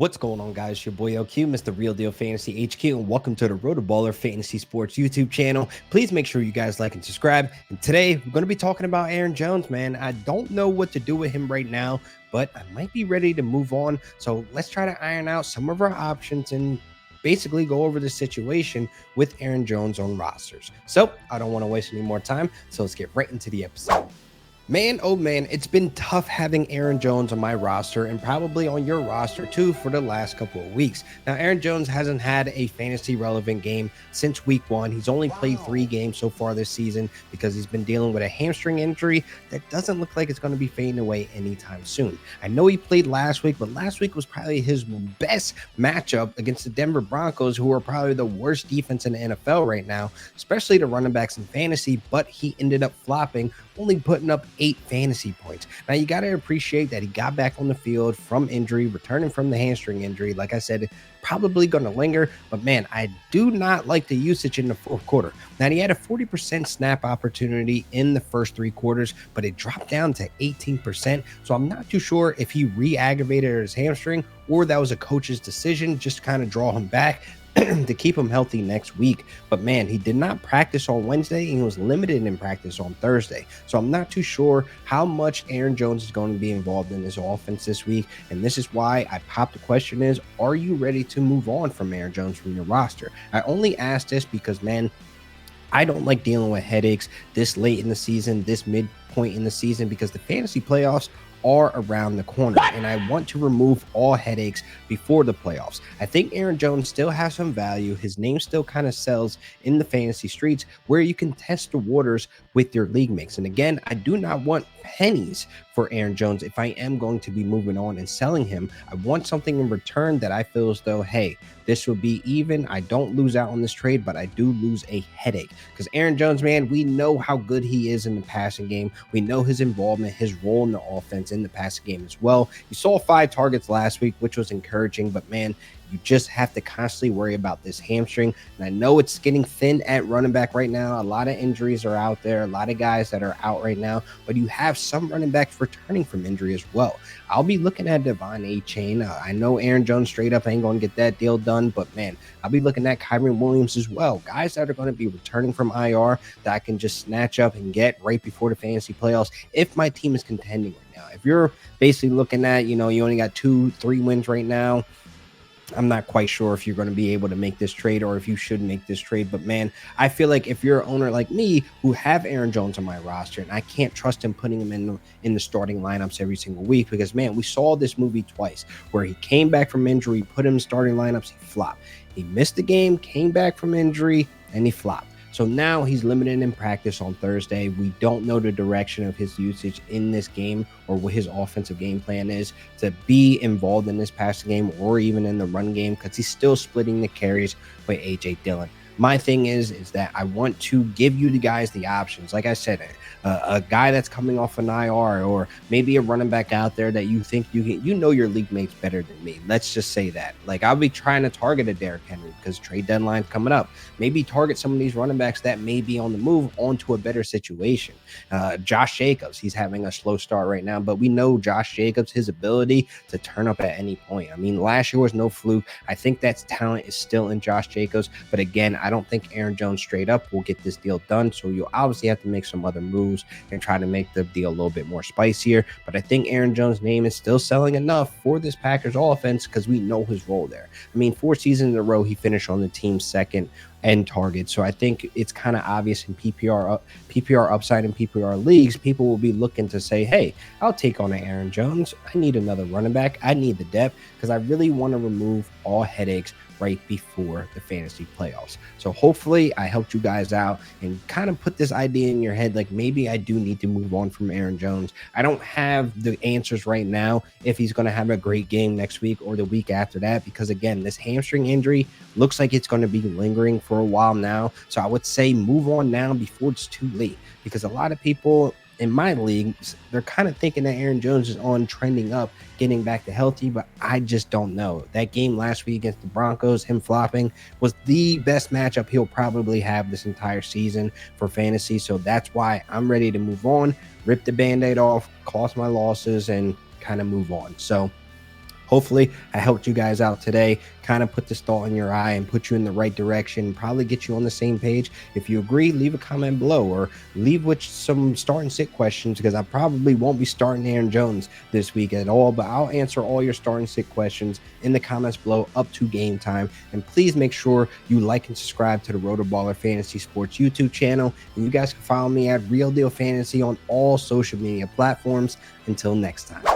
What's going on, guys? Your boy LQ, Mr. Real Deal Fantasy HQ, and welcome to the RotoBaller Fantasy Sports YouTube channel. Please make sure you guys like and subscribe. And today, we're going to be talking about Aaron Jones, man. I don't know what to do with him right now, but I might be ready to move on. So let's try to iron out some of our options and basically go over the situation with Aaron Jones on rosters. So I don't want to waste any more time, so let's get right into the episode. Man, oh man, it's been tough having Aaron Jones on my roster and probably on your roster too for the last couple of weeks. Now, Aaron Jones hasn't had a fantasy relevant game since week 1. He's only played 3 games so far this season because he's been dealing with a hamstring injury that doesn't look like it's going to be fading away anytime soon. I know he played last week, but last week was probably his best matchup against the Denver Broncos, who are probably the worst defense in the NFL right now, especially the running backs in fantasy, but he ended up flopping, only putting up 8 fantasy points. Now, you got to appreciate that he got back on the field from injury, returning from the hamstring injury. Like I said, probably going to linger, but man, I do not like the usage in the fourth quarter. Now, he had a 40% snap opportunity in the first 3 quarters, but it dropped down to 18%. So I'm not too sure if he re-aggravated his hamstring or that was a coach's decision just to kind of draw him back to keep him healthy next week. But man, he did not practice on Wednesday and he was limited in practice on Thursday. So I'm not too sure how much Aaron Jones is going to be involved in this offense this week. And this is why I popped the question is, are you ready to move on from Aaron Jones from your roster? I only asked this because, man, I don't like dealing with headaches this late in the season, this midpoint in the season, because the fantasy playoffs are around the corner and I want to remove all headaches before the playoffs. I think Aaron Jones still has some value. His name still kind of sells in the fantasy streets where you can test the waters with your league mates. And again, I do not want pennies for Aaron Jones. If I am going to be moving on and selling him, I want something in return that I feel as though, hey, this will be even. I don't lose out on this trade, but I do lose a headache because Aaron Jones, man, we know how good he is in the passing game. We know his involvement, his role in the offense in the passing game as well. You saw 5 targets last week, which was encouraging, but man, you just have to constantly worry about this hamstring. And I know it's getting thin at running back right now. A lot of injuries are out there, a lot of guys that are out right now, but you have some running backs returning from injury as well. I'll be looking at Devon A-Chain. I know Aaron Jones straight up ain't going to get that deal done, but man, I'll be looking at Kyren Williams as well. Guys that are going to be returning from IR that I can just snatch up and get right before the fantasy playoffs if my team is contending right now. If you're basically looking at, you only got 2-3 wins right now, I'm not quite sure if you're going to be able to make this trade or if you should make this trade. But man, I feel like if you're an owner like me who have Aaron Jones on my roster and I can't trust him putting him in the starting lineups every single week because, man, we saw this movie twice where he came back from injury, put him in starting lineups, he flopped. He missed the game, came back from injury, and he flopped. So now he's limited in practice on Thursday. We don't know the direction of his usage in this game or what his offensive game plan is to be involved in this passing game or even in the run game because he's still splitting the carries with A.J. Dillon. My thing is that I want to give you the guys the options. Like I said, a guy that's coming off an IR or maybe a running back out there that you think you can, your league mates better than me. Let's just say that. Like I'll be trying to target a Derrick Henry because trade deadline's coming up. Maybe target some of these running backs that may be on the move onto a better situation. Josh Jacobs, he's having a slow start right now, but we know Josh Jacobs, his ability to turn up at any point. I mean, last year was no fluke. I think that talent is still in Josh Jacobs, but again, I don't think Aaron Jones straight up will get this deal done. So you'll obviously have to make some other moves and try to make the deal a little bit more spicier. But I think Aaron Jones' name is still selling enough for this Packers offense because we know his role there. I mean, 4 seasons in a row, he finished on the team's second end target. So I think it's kind of obvious in PPR upside and PPR leagues, people will be looking to say, hey, I'll take on an Aaron Jones. I need another running back. I need the depth because I really want to remove all headaches right before the fantasy playoffs. So hopefully I helped you guys out and kind of put this idea in your head, like maybe I do need to move on from Aaron Jones. I don't have the answers right now if he's going to have a great game next week or the week after that, because again, this hamstring injury looks like it's going to be lingering for a while now. So I would say move on now before it's too late, because a lot of people in my league, they're kind of thinking that Aaron Jones is on trending up, getting back to healthy, but I just don't know. That game last week against the Broncos, him flopping, was the best matchup he'll probably have this entire season for fantasy. So that's why I'm ready to move on, rip the Band-Aid off, cost my losses, and kind of move on. So Hopefully I helped you guys out today, kind of put this thought in your eye and put you in the right direction, probably get you on the same page. If you agree, leave a comment below or leave with some start and sit questions, because I probably won't be starting Aaron Jones this week at all, but I'll answer all your start and sit questions in the comments below up to game time. And please make sure you like and subscribe to the RotoBaller Fantasy Sports YouTube channel. And you guys can follow me at Real Deal Fantasy on all social media platforms. Until next time.